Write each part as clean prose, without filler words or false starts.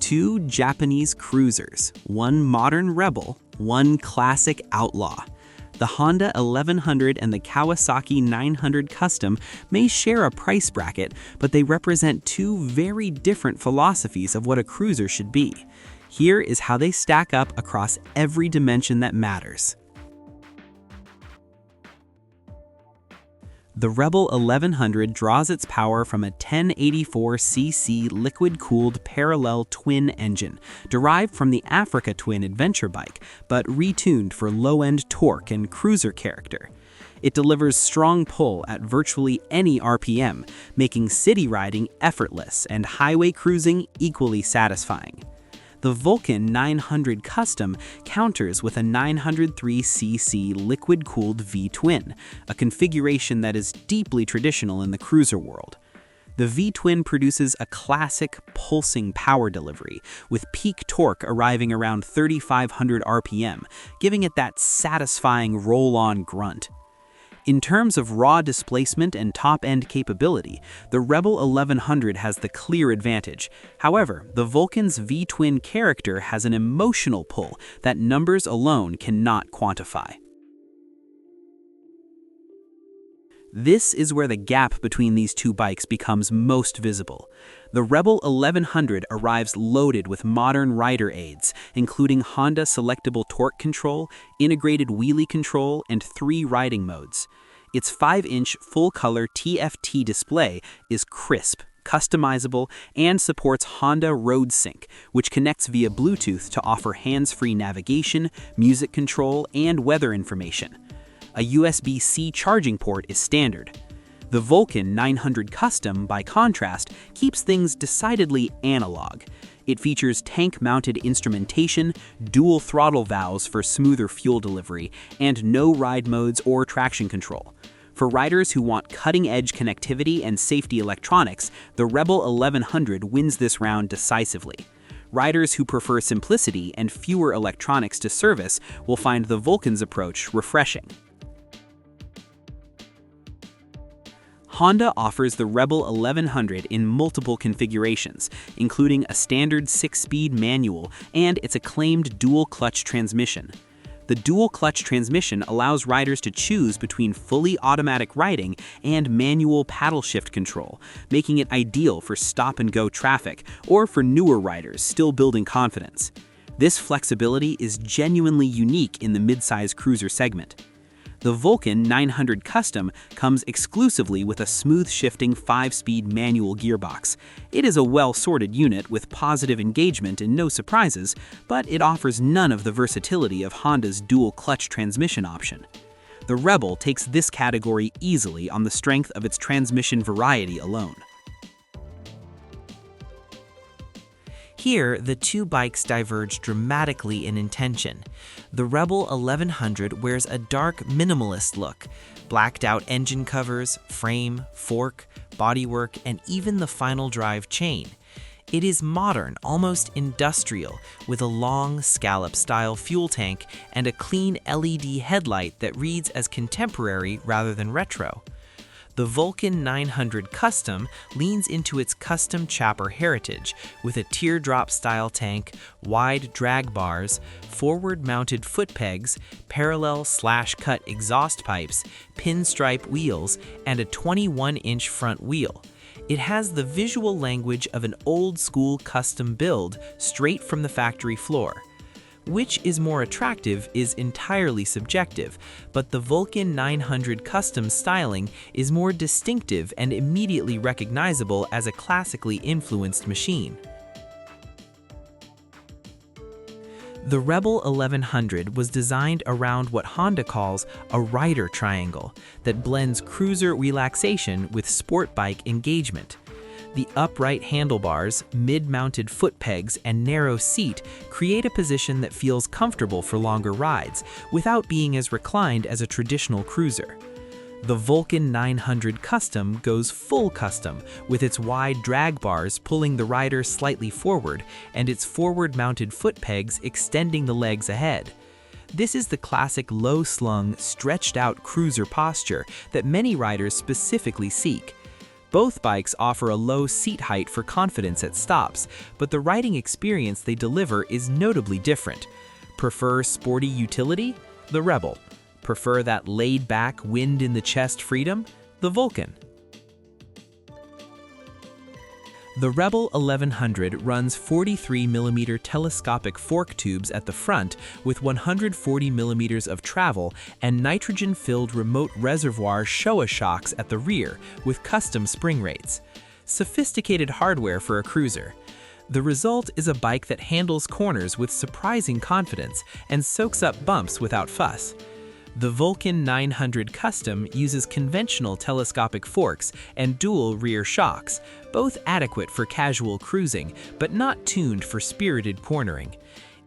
Two Japanese cruisers, one modern rebel, one classic outlaw. The Honda 1100 and the Kawasaki 900 Custom may share a price bracket, but they represent two very different philosophies of what a cruiser should be. Here is how they stack up across every dimension that matters. The Rebel 1100 draws its power from a 1084cc liquid-cooled parallel twin engine, derived from the Africa Twin adventure bike, but retuned for low-end torque and cruiser character. It delivers strong pull at virtually any RPM, making city riding effortless and highway cruising equally satisfying. The Vulcan 900 Custom counters with a 903cc liquid-cooled V-twin, a configuration that is deeply traditional in the cruiser world. The V-twin produces a classic pulsing power delivery, with peak torque arriving around 3,500 RPM, giving it that satisfying roll-on grunt. In terms of raw displacement and top-end capability, the Rebel 1100 has the clear advantage. However, the Vulcan's V-twin character has an emotional pull that numbers alone cannot quantify. This is where the gap between these two bikes becomes most visible. The Rebel 1100 arrives loaded with modern rider aids, including Honda selectable torque control, integrated wheelie control, and 3 riding modes. Its 5-inch full-color TFT display is crisp, customizable, and supports Honda Road Sync, which connects via Bluetooth to offer hands-free navigation, music control, and weather information. A USB-C charging port is standard. The Vulcan 900 Custom, by contrast, keeps things decidedly analog. It features tank-mounted instrumentation, dual throttle valves for smoother fuel delivery, and no ride modes or traction control. For riders who want cutting-edge connectivity and safety electronics, the Rebel 1100 wins this round decisively. Riders who prefer simplicity and fewer electronics to service will find the Vulcan's approach refreshing. Honda offers the Rebel 1100 in multiple configurations, including a standard 6-speed manual and its acclaimed dual-clutch transmission. The dual-clutch transmission allows riders to choose between fully automatic riding and manual paddle shift control, making it ideal for stop-and-go traffic or for newer riders still building confidence. This flexibility is genuinely unique in the midsize cruiser segment. The Vulcan 900 Custom comes exclusively with a smooth-shifting 5-speed manual gearbox. It is a well-sorted unit with positive engagement and no surprises, but it offers none of the versatility of Honda's dual-clutch transmission option. The Rebel takes this category easily on the strength of its transmission variety alone. Here, the two bikes diverge dramatically in intention. The Rebel 1100 wears a dark, minimalist look, blacked-out engine covers, frame, fork, bodywork, and even the final drive chain. It is modern, almost industrial, with a long, scallop-style fuel tank and a clean LED headlight that reads as contemporary rather than retro. The Vulcan 900 Custom leans into its custom chopper heritage with a teardrop-style tank, wide drag bars, forward-mounted foot pegs, parallel/cut exhaust pipes, pinstripe wheels, and a 21-inch front wheel. It has the visual language of an old-school custom build straight from the factory floor. Which is more attractive is entirely subjective, but the Vulcan 900 Custom styling is more distinctive and immediately recognizable as a classically influenced machine. The Rebel 1100 was designed around what Honda calls a rider triangle that blends cruiser relaxation with sport bike engagement. The upright handlebars, mid-mounted foot pegs, and narrow seat create a position that feels comfortable for longer rides, without being as reclined as a traditional cruiser. The Vulcan 900 Custom goes full custom, with its wide drag bars pulling the rider slightly forward and its forward-mounted foot pegs extending the legs ahead. This is the classic low-slung, stretched-out cruiser posture that many riders specifically seek. Both bikes offer a low seat height for confidence at stops, but the riding experience they deliver is notably different. Prefer sporty utility? The Rebel. Prefer that laid-back, wind-in-the-chest freedom? The Vulcan. The Rebel 1100 runs 43mm telescopic fork tubes at the front with 140mm of travel and nitrogen-filled remote reservoir Showa shocks at the rear with custom spring rates. Sophisticated hardware for a cruiser. The result is a bike that handles corners with surprising confidence and soaks up bumps without fuss. The Vulcan 900 Custom uses conventional telescopic forks and dual rear shocks, both adequate for casual cruising, but not tuned for spirited cornering.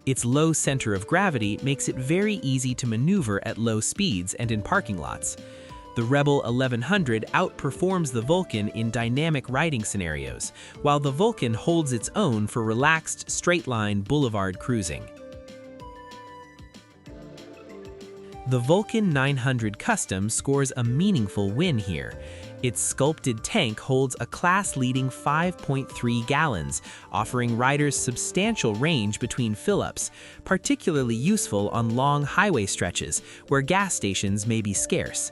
Its low center of gravity makes it very easy to maneuver at low speeds and in parking lots. The Rebel 1100 outperforms the Vulcan in dynamic riding scenarios, while the Vulcan holds its own for relaxed, straight-line boulevard cruising. The Vulcan 900 Custom scores a meaningful win here. Its sculpted tank holds a class-leading 5.3 gallons, offering riders substantial range between fill-ups, particularly useful on long highway stretches where gas stations may be scarce.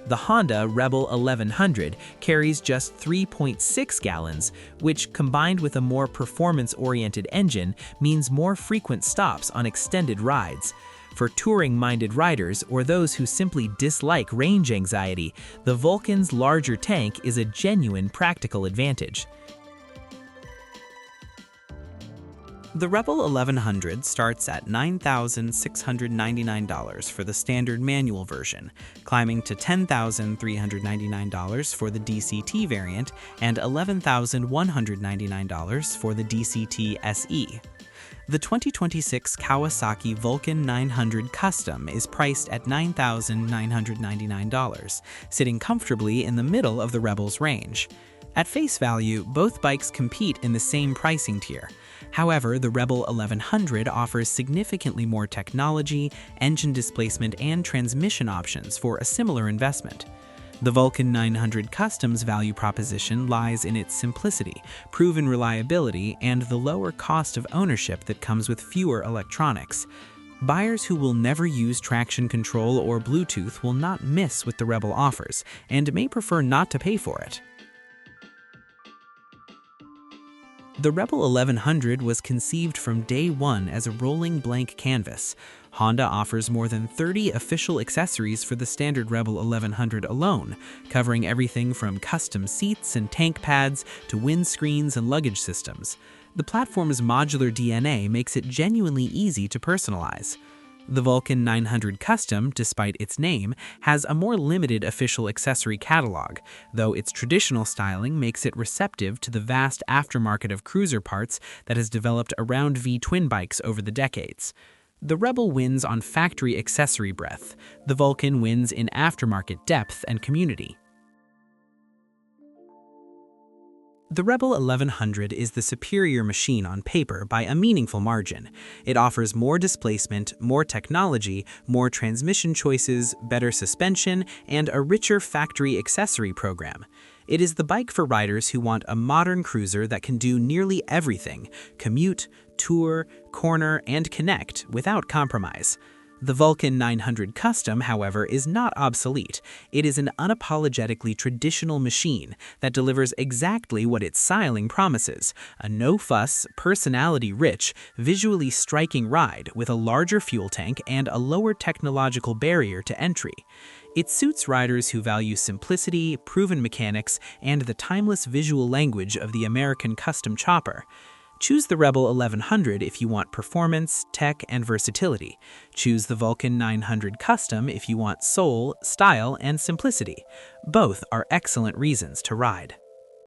The Honda Rebel 1100 carries just 3.6 gallons, which, combined with a more performance-oriented engine, means more frequent stops on extended rides. For touring-minded riders or those who simply dislike range anxiety, the Vulcan's larger tank is a genuine practical advantage. The Rebel 1100 starts at $9,699 for the standard manual version, climbing to $10,399 for the DCT variant and $11,199 for the DCT SE. The 2026 Kawasaki Vulcan 900 Custom is priced at $9,999, sitting comfortably in the middle of the Rebel's range. At face value, both bikes compete in the same pricing tier. However, the Rebel 1100 offers significantly more technology, engine displacement, and transmission options for a similar investment. The Vulcan 900 Custom's value proposition lies in its simplicity, proven reliability, and the lower cost of ownership that comes with fewer electronics. Buyers who will never use traction control or Bluetooth will not miss what the Rebel offers, and may prefer not to pay for it. The Rebel 1100 was conceived from day one as a rolling blank canvas. Honda offers more than 30 official accessories for the standard Rebel 1100 alone, covering everything from custom seats and tank pads to windscreens and luggage systems. The platform's modular DNA makes it genuinely easy to personalize. The Vulcan 900 Custom, despite its name, has a more limited official accessory catalog, though its traditional styling makes it receptive to the vast aftermarket of cruiser parts that has developed around V-twin bikes over the decades. The Rebel wins on factory accessory breadth. The Vulcan wins in aftermarket depth and community. The Rebel 1100 is the superior machine on paper by a meaningful margin. It offers more displacement, more technology, more transmission choices, better suspension, and a richer factory accessory program. It is the bike for riders who want a modern cruiser that can do nearly everything: commute, tour, corner, and connect without compromise. The Vulcan 900 Custom, however, is not obsolete. It is an unapologetically traditional machine that delivers exactly what its styling promises: a no-fuss, personality-rich, visually striking ride with a larger fuel tank and a lower technological barrier to entry. It suits riders who value simplicity, proven mechanics, and the timeless visual language of the American custom chopper. Choose the Rebel 1100 if you want performance, tech, and versatility. Choose the Vulcan 900 Custom if you want soul, style, and simplicity. Both are excellent reasons to ride.